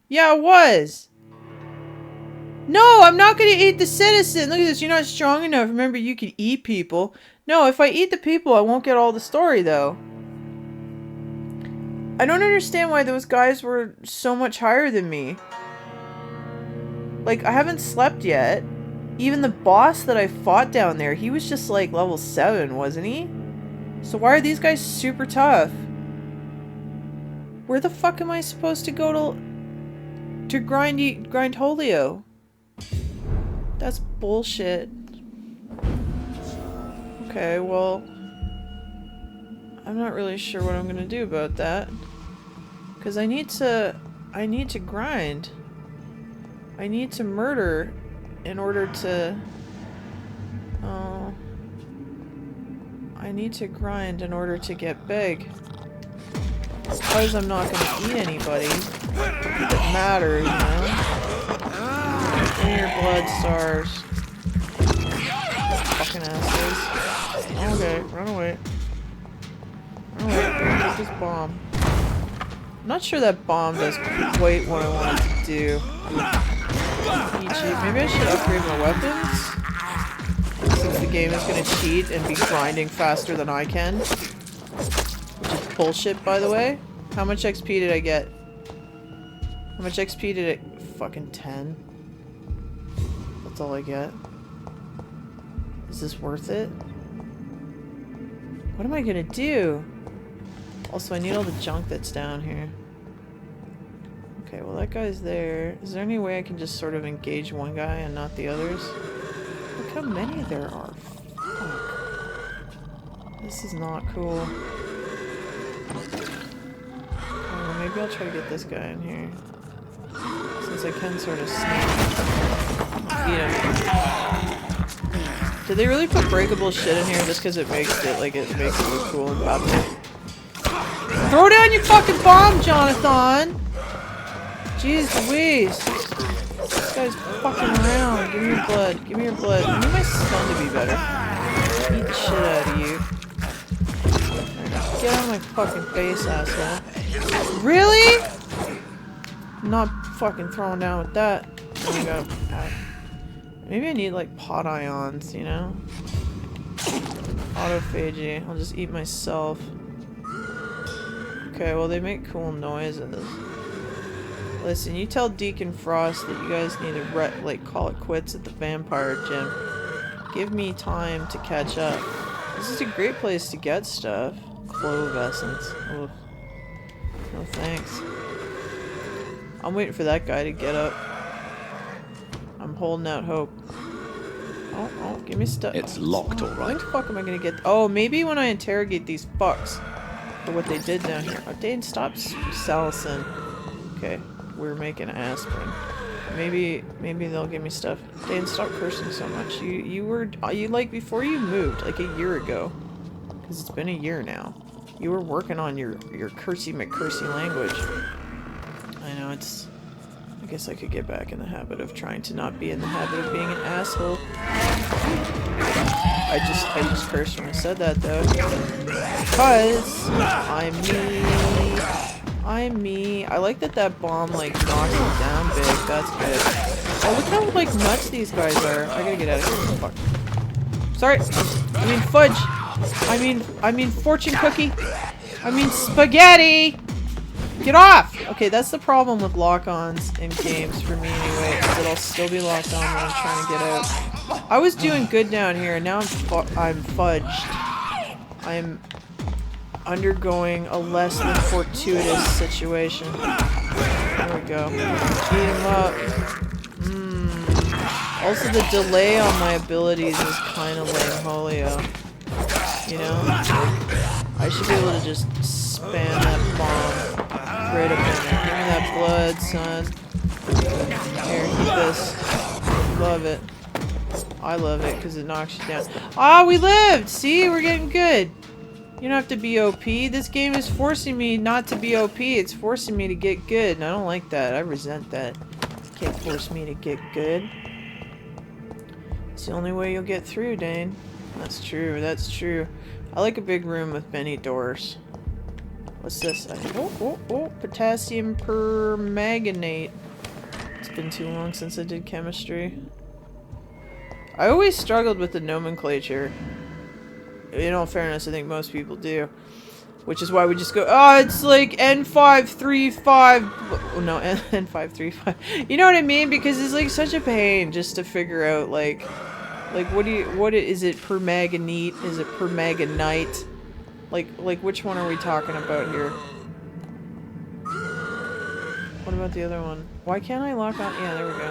Yeah, it was. No, I'm not gonna eat the citizen. Look at this. You're not strong enough. Remember, you can eat people. No, if I eat the people, I won't get all the story, though. I don't understand why those guys were so much higher than me. Like, I haven't slept yet. Even the boss that I fought down there, he was just like level 7, wasn't he? So why are these guys super tough? Where the fuck am I supposed to go to grind Holio? That's bullshit. Okay, well, I'm not really sure what I'm gonna do about that. Cause I need to grind. I need to murder in order to, I need to grind in order to get big. Because I'm not gonna eat anybody that matters, you know? Give me your blood stars. Fucking assholes. Okay, run away. Run away, take this bomb. I'm not sure that bomb does quite what I want it to do. Maybe I should upgrade my weapons? Since the game is gonna cheat and be grinding faster than I can. Which is bullshit, by the way. How much XP did I get? How much XP did it? Fucking 10. That's all I get. Is this worth it? What am I gonna do? Also, I need all the junk that's down here. Okay, well that guy's there. Is there any way I can just sort of engage one guy and not the others? Look how many there are. Fuck. This is not cool. Oh, maybe I'll try to get this guy in here. Since I can sort of sneak. Eat him. Did they really put breakable shit in here just because it makes it look cool and battle? Throw down your fucking bomb, Jonathan! Jeez Louise. This guy's fucking around. Give me your blood. Give me your blood. I need my stun to be better. Eat the shit out of you. Get out of my fucking face, asshole. Really? I'm not fucking throwing down with that. Oh my god. Maybe I need like pot ions, you know? Autophagy. I'll just eat myself. Okay, well they make cool noises. Listen, you tell Deacon Frost that you guys need to call it quits at the vampire gym. Give me time to catch up. This is a great place to get stuff. Clove essence. Ugh. No thanks. I'm waiting for that guy to get up. I'm holding out hope. Oh, give me stuff. It's locked, alright. When the fuck am I gonna get? Oh, maybe when I interrogate these fucks for what they did down here. Oh, Dane, stop salicin. Okay, we're making aspirin. Maybe they'll give me stuff. Dane, stop cursing so much. You like before you moved, like a year ago, because it's been a year now. You were working on your cursey McCursey language. I know it's. I guess I could get back in the habit of trying to not be in the habit of being an asshole. I just cursed when I said that though. Because I'm me. I'm me. I like that bomb like knocks me down big. That's good. Oh, look how like nuts these guys are. I gotta get out of here. Fuck. Sorry. I mean fudge. I mean fortune cookie. I mean spaghetti. Get off! Okay, that's the problem with lock-ons in games for me anyway, is that I'll still be locked on when I'm trying to get out. I was doing good down here, and now I'm fudged. I'm undergoing a less than fortuitous situation. There we go. Beat him up. Also, the delay on my abilities is kind of lame-holio. You know? I should be able to just spam that bomb. Right up in there. Give me that blood, son. Here, keep this. Love it. I love it because it knocks you down. Ah, we lived! See? We're getting good. You don't have to be OP. This game is forcing me not to be OP. It's forcing me to get good, and I don't like that. I resent that. You can't force me to get good. It's the only way you'll get through, Dane. That's true. That's true. I like a big room with many doors. What's this? Oh, potassium permanganate. It's been too long since I did chemistry. I always struggled with the nomenclature. In all fairness, I think most people do. Which is why we just go, oh, it's like N535. Oh, no, N535. You know what I mean? Because it's like such a pain just to figure out, like what is it, permanganate? Is it permanganite? Like which one are we talking about here? What about the other one? Why can't I lock on? Yeah, there we go.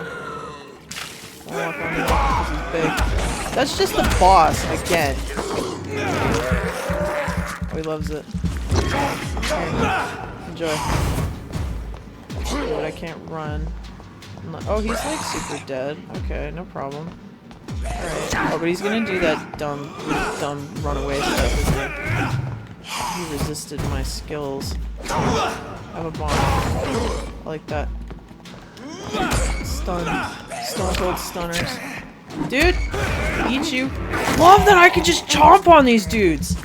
I'll lock on because he's big. That's just the boss again. Oh, he loves it. Here, enjoy. But I can't run. Oh, he's like super dead. Okay, no problem. Alright. Oh, but he's gonna do that dumb runaway stuff, isn't he? He resisted my skills. I have a bomb. I like that. Stun. Stone Cold Stunners. Dude! Eat you. Love that I can just chomp on these dudes!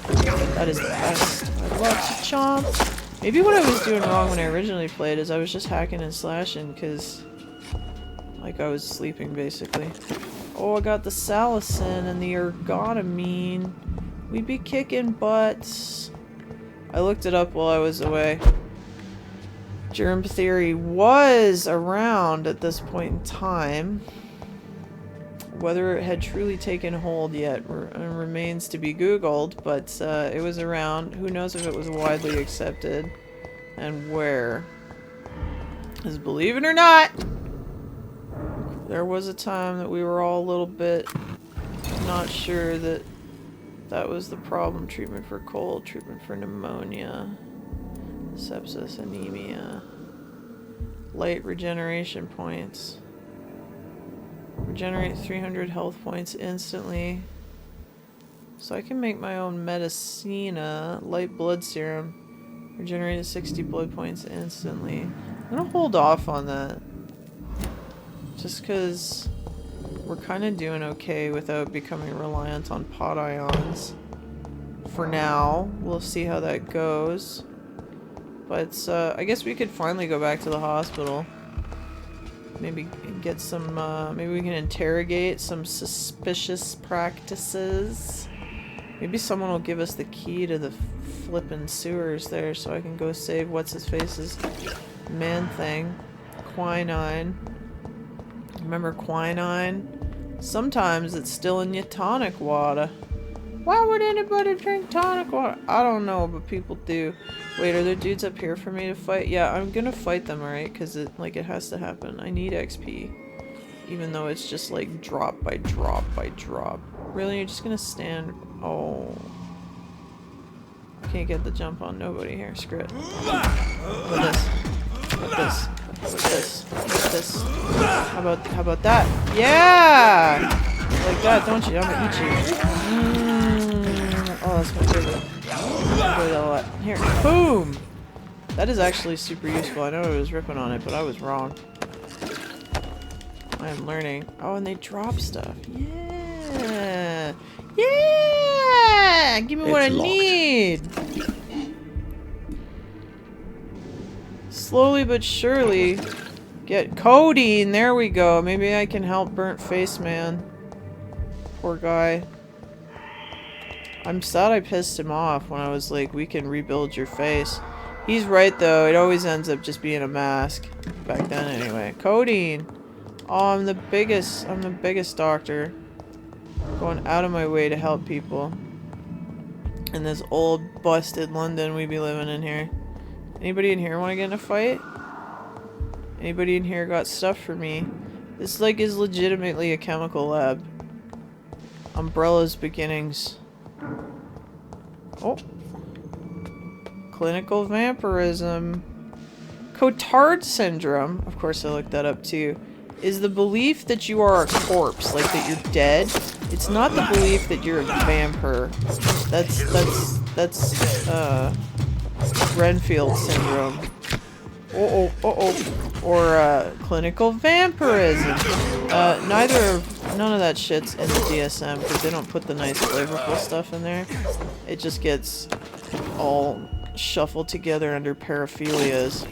That is the best. I love to chomp. Maybe what I was doing wrong when I originally played is I was just hacking and slashing because like I was sleeping basically. Oh, I got the salicin and the ergotamine. We'd be kicking butts. I looked it up while I was away. Germ theory was around at this point in time. Whether it had truly taken hold yet remains to be Googled, but it was around. Who knows if it was widely accepted and where. Because believe it or not, there was a time that we were all a little bit not sure that that was the problem. Treatment for cold, treatment for pneumonia, sepsis, anemia, light regeneration points. Regenerate 300 health points instantly. So I can make my own medicina. Light blood serum. Regenerated 60 blood points instantly. I'm gonna hold off on that. Just because we're kind of doing okay without becoming reliant on pot ions. For now. We'll see how that goes. But I guess we could finally go back to the hospital. Maybe get some, maybe we can interrogate some suspicious practices. Maybe someone will give us the key to the flippin' sewers there so I can go save what's-his-face's man thing. Quinine. Remember quinine? Sometimes it's still in your tonic water. Why would anybody drink tonic water? I don't know, but people do. Wait, are there dudes up here for me to fight? Yeah, I'm gonna fight them, alright? Because it has to happen. I need XP. Even though it's just like drop by drop by drop. Really? You're just gonna stand? Oh. Can't get the jump on nobody here. Screw it. What this? What this? What this? What this? How about that? Yeah! Like that, don't you? I'm gonna eat you. Oh, that's my favorite. Here, boom! That is actually super useful. I know I was ripping on it, but I was wrong. I am learning. Oh, and they drop stuff. Yeah! Yeah! Give me what I need! Slowly but surely get codeine. There we go. Maybe I can help Burnt Face Man. Poor guy. I'm sad I pissed him off when I was like, we can rebuild your face. He's right though, it always ends up just being a mask. Back then anyway. Codeine! Oh, I'm the biggest doctor. Going out of my way to help people. In this old busted London we be living in here. Anybody in here want to get in a fight? Anybody in here got stuff for me? This like is legitimately a chemical lab. Umbrella's beginnings. Oh. Clinical vampirism. Cotard syndrome, of course I looked that up too, is the belief that you are a corpse, like that you're dead. It's not the belief that you're a vampire. That's Renfield syndrome. Or clinical vampirism. None of that shit's in the DSM because they don't put the nice flavorful stuff in there. It just gets all shuffled together under paraphilias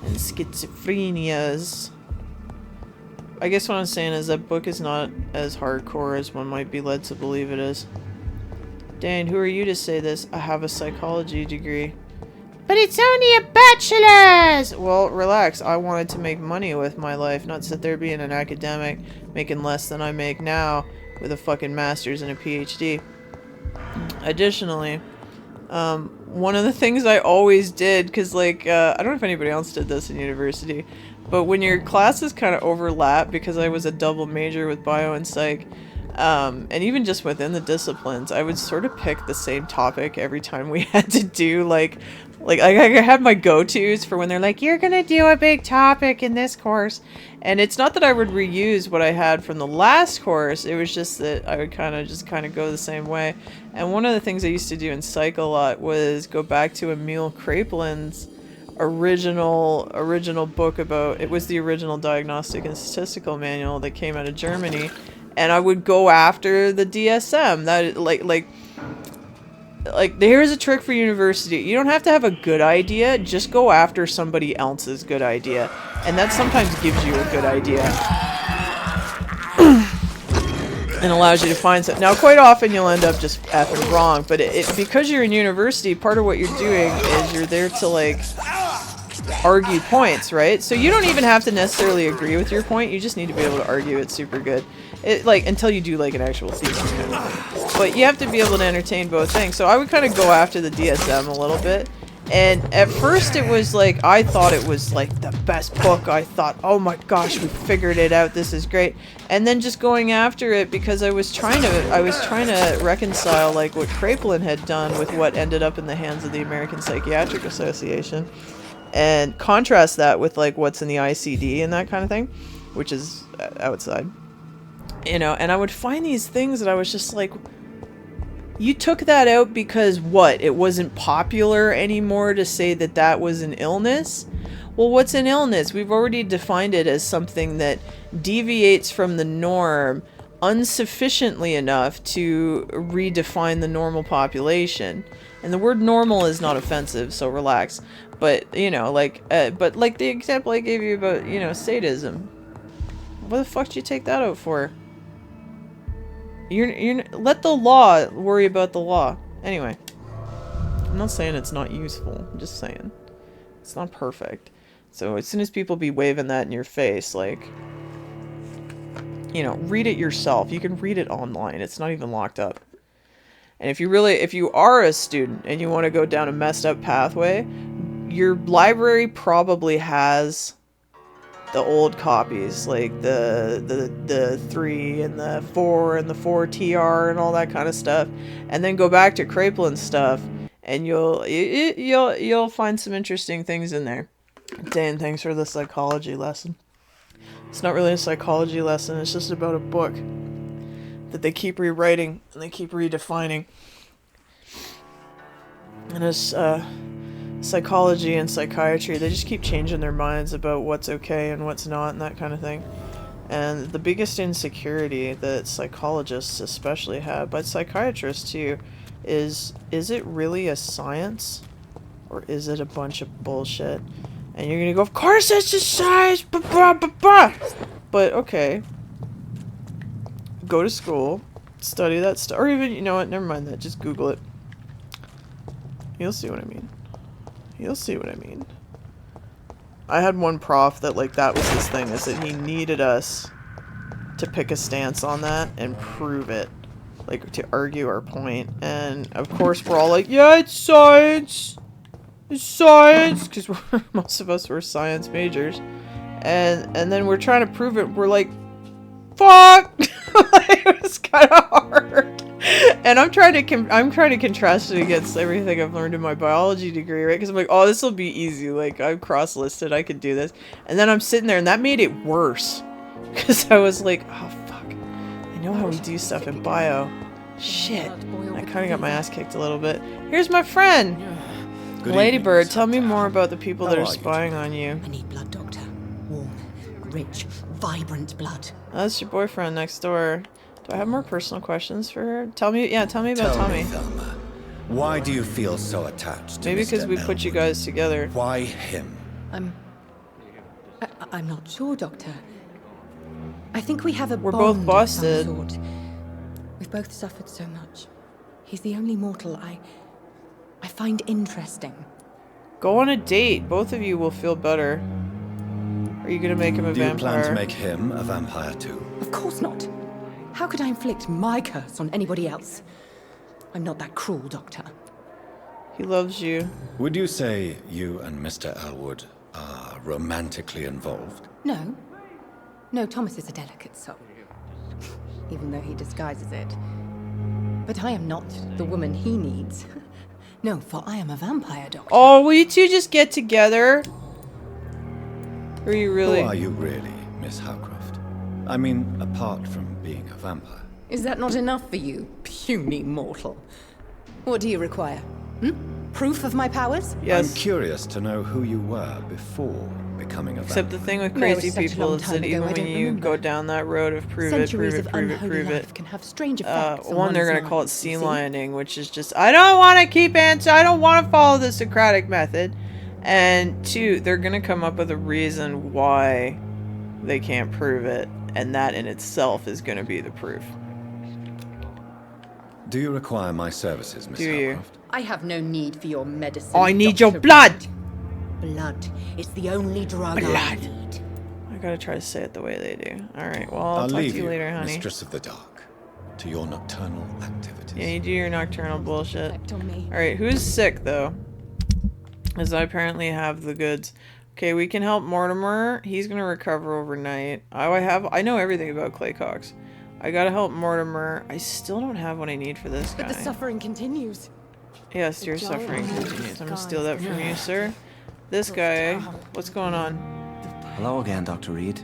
and schizophrenias. I guess what I'm saying is that book is not as hardcore as one might be led to believe it is. Dane, who are you to say this? I have a psychology degree. But it's only a bachelor's! Well, relax. I wanted to make money with my life, not sit there being an academic, making less than I make now with a fucking master's and a PhD. Additionally, one of the things I always did, because, like, I don't know if anybody else did this in university, but when your classes kind of overlap, because I was a double major with bio and psych, and even just within the disciplines, I would sort of pick the same topic every time we had to do, like I had my go-tos for when they're like, you're gonna do a big topic in this course. And it's not that I would reuse what I had from the last course, it was just that I would kind of go the same way. And one of the things I used to do in psych a lot was go back to Emil Kraepelin's original book about, it was the original diagnostic and statistical manual that came out of Germany, and I would go after the DSM. That like here's a trick for university. You don't have to have a good idea, just go after somebody else's good idea, and that sometimes gives you a good idea and allows you to find something. Now, quite often you'll end up just effing wrong, but because you're in university, part of what you're doing is you're there to, like, argue points, right? So you don't even have to necessarily agree with your point, you just need to be able to argue it super good. Like, until you do, like, an actual thesis kind of thing. But you have to be able to entertain both things. So I would kind of go after the DSM a little bit. And at first it was like, I thought it was like the best book. I thought, oh my gosh, we figured it out, this is great. And then just going after it because I was trying to reconcile, like, what Kraepelin had done with what ended up in the hands of the American Psychiatric Association, and contrast that with, like, what's in the ICD and that kind of thing, which is outside, you know. And I would find these things that I was just like, you took that out because what? It wasn't popular anymore to say that that was an illness? Well, what's an illness? We've already defined it as something that deviates from the norm insufficiently enough to redefine the normal population. And the word normal is not offensive, so relax. But, you know, like, but like the example I gave you about, you know, sadism. What the fuck did you take that out for? You're let the law worry about the law. Anyway, I'm not saying it's not useful. I'm just saying it's not perfect. So as soon as people be waving that in your face, like, you know, read it yourself. You can read it online. It's not even locked up. And if you are a student and you want to go down a messed up pathway, your library probably has the old copies, like the 3 and the 4 and the 4TR and all that kind of stuff, and then go back to Kraepelin's stuff, and you'll find some interesting things in there. Dan, thanks for the psychology lesson. It's not really a psychology lesson, it's just about a book that they keep rewriting and they keep redefining. And as psychology and psychiatry, they just keep changing their minds about what's okay and what's not and that kind of thing. And the biggest insecurity that psychologists especially have, but psychiatrists too, is it really a science or is it a bunch of bullshit? And you're gonna go, of course it's a science, but okay, go to school, study that stuff, or even, you know what, never mind that, just Google it. You'll see what I mean. You'll see what I mean. I had one prof that, like, that was his thing, is that he needed us to pick a stance on that and prove it. Like, to argue our point. And, of course, we're all like, yeah, it's science! It's science! Because most of us were science majors. And then we're trying to prove it, we're like, fuck! It was kind of hard. And I'm trying to contrast it against everything I've learned in my biology degree, right? Because I'm like, oh, this will be easy. Like, I'm cross-listed. I could do this. And then I'm sitting there, and that made it worse. Because I was like, oh, fuck. I know how we do stuff in bio. Shit. I kind of got my ass kicked a little bit. Here's my friend. Ladybird, tell me more about the people that are spying on you. I need blood, Doctor. Warm, rich, vibrant blood. Oh, that's your boyfriend next door. Do I have more personal questions for her? Tell me about Tommy. Why do you feel so attached to Maybe Mr. because we put you Elwood? guys together. Why him? I'm not sure, Doctor. I think we have a We're bond both of some busted. sort. We've both suffered so much. He's the only mortal I find interesting. Go on a date. Both of you will feel better. Are you gonna make him a Do you vampire? plan to make him a vampire too? Of course not. How could I inflict my curse on anybody else? I'm not that cruel, Doctor. He loves you. Would you say you and Mr. Elwood are romantically involved? No. No, Thomas is a delicate soul. Even though he disguises it. But I am not the woman he needs. No, for I am a vampire, Doctor. Oh, will you two just get together? Or are you really? Who are you really, Miss Howcroft? I mean, apart from being a vampire. Is that not enough for you, puny mortal? What do you require? Proof of my powers? Yes. I'm curious to know who you were before becoming a Except the vampire. thing with No, it's crazy such a people long is time that ago, even I when don't you remember. go down that road of prove it, Centuries prove of it, prove it, unholy prove life it. can have strange effects on One, they're one's gonna call it mind, sea you see? lioning, which is just, I don't want to keep answering, I don't want to follow the Socratic method. And two, they're gonna come up with a reason why they can't prove it, and that in itself is gonna be the proof. Do you require my services, Miss Do you? Howcroft? I have no need for your medicine. I need Dr. your blood! Reid. Blood is the only drug I Blood. need. I gotta try to say it the way they do. Alright, well, I'll talk leave to you later, honey. Mistress of the Dark, to your nocturnal activities. Yeah, you do your nocturnal bullshit. Effect on me. Alright, who's sick, though? As I apparently have the goods. Okay, we can help Mortimer. He's gonna recover overnight. I know everything about Claycox. I gotta help Mortimer. I still don't have what I need for this guy. But the suffering continues. Yes, your giant suffering man continues. I'm gonna disguised steal that from you, sir. This guy, what's going on? Hello again, Dr. Reid.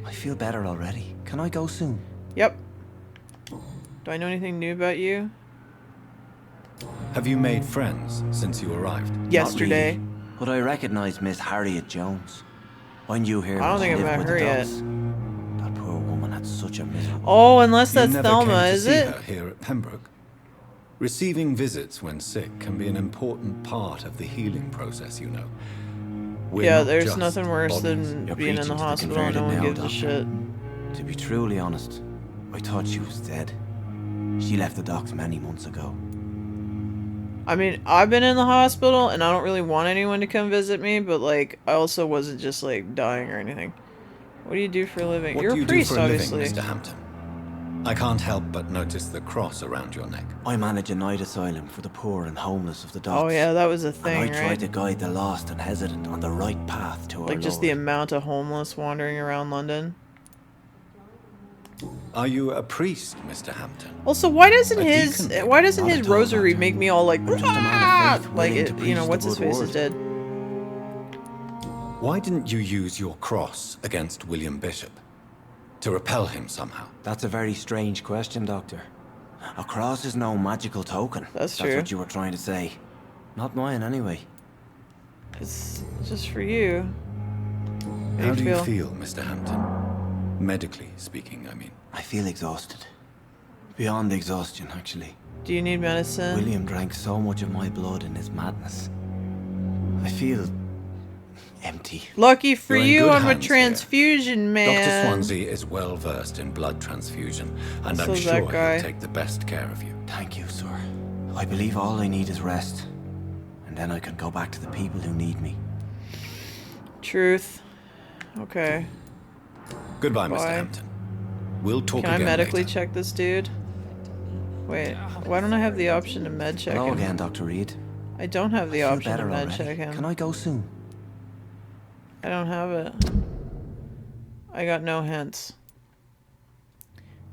I feel better already. Can I go soon? Yep. Do I know anything new about you? Have you made friends since you arrived? Yesterday. Not really, but I recognize Miss Harriet Jones. I knew her. I don't think I've lived met with her the yet. dogs. That poor woman had such a miserable. Oh, unless You that's never Thelma, came to is see it? her here at Pembroke. Receiving visits when sick can be an important part of the healing process, you know. We're Yeah, not there's just nothing worse bodies. than You're being in preaching the to the hospital and no one converted gives now, a shit. To be truly honest, I thought she was dead. She left the docks many months ago. I mean, I've been in the hospital and I don't really want anyone to come visit me, but like, I also wasn't just like dying or anything. What do you do for a living? What You're do a you priest, do for a obviously. living, Mr. Hampton? I can't help but notice the cross around your neck. I manage a night asylum for the poor and homeless of the docks. Oh yeah, that was a And thing, I try right? to guide the lost and hesitant on the right path to our Like just the Lord. amount of homeless wandering around London. Are you a priest, Mr. Hampton? Also, why doesn't A his deacon, why doesn't not his at all, rosary Doctor. make me all like Just a man of "Ah!" faith, like willing to it, you know, preach what's the his good face is word. dead. Why didn't you use your cross against William Bishop? To repel him somehow? That's a very strange question, Doctor. A cross is no magical token. That's true. That's what you were trying to say. Not mine, anyway. It's just for you. How do you feel, Mr. Hampton? Medically speaking, I mean. I feel exhausted. Beyond exhaustion, actually. Do you need medicine? William drank so much of my blood in his madness. I feel empty. Lucky for You're in you, good I'm a hands here. transfusion man. Dr. Swansea is well versed in blood transfusion, and So I'm is sure that he'll guy. take the best care of you. Thank you, sir. I believe all I need is rest. And then I can go back to the people who need me. Truth. Okay. Goodbye, Bye. Mr. Hampton. We'll talk Can I again medically later. check this dude? Wait, why don't I have the option to med check Hello him? again, Dr. Reid. I don't have the I feel option to better med already. check him. Can I go soon? I don't have it. I got no hints.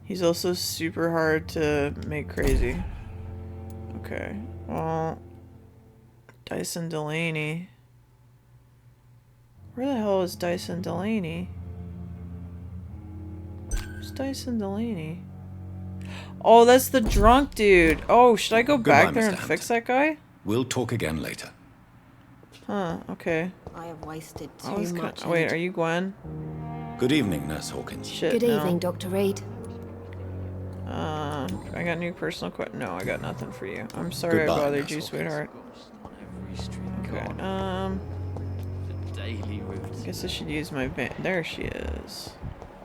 He's also super hard to make crazy. Okay, well... Dyson Delaney. Where the hell is Dyson Delaney? Where's Dyson Delaney? Oh, that's the drunk dude. Oh, should I go Goodbye, back there Mr. and fix Hampton. that guy? We'll talk again later. Huh, okay. I have wasted I too was much. wait, are you Gwen? Good evening, Nurse Hawkins. Shit, Good no. evening, Dr. Reid. I got new personal No, I got nothing for you. I'm sorry I Goodbye, bothered you, Nestle. sweetheart. Okay, Daily route. guess I should use my there she is.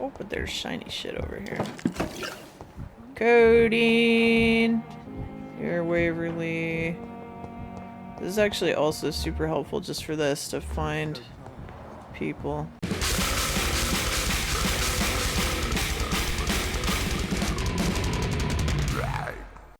Oh, but there's shiny shit over here. Coding! Here, Waverly. This is actually also super helpful just for this, to find people.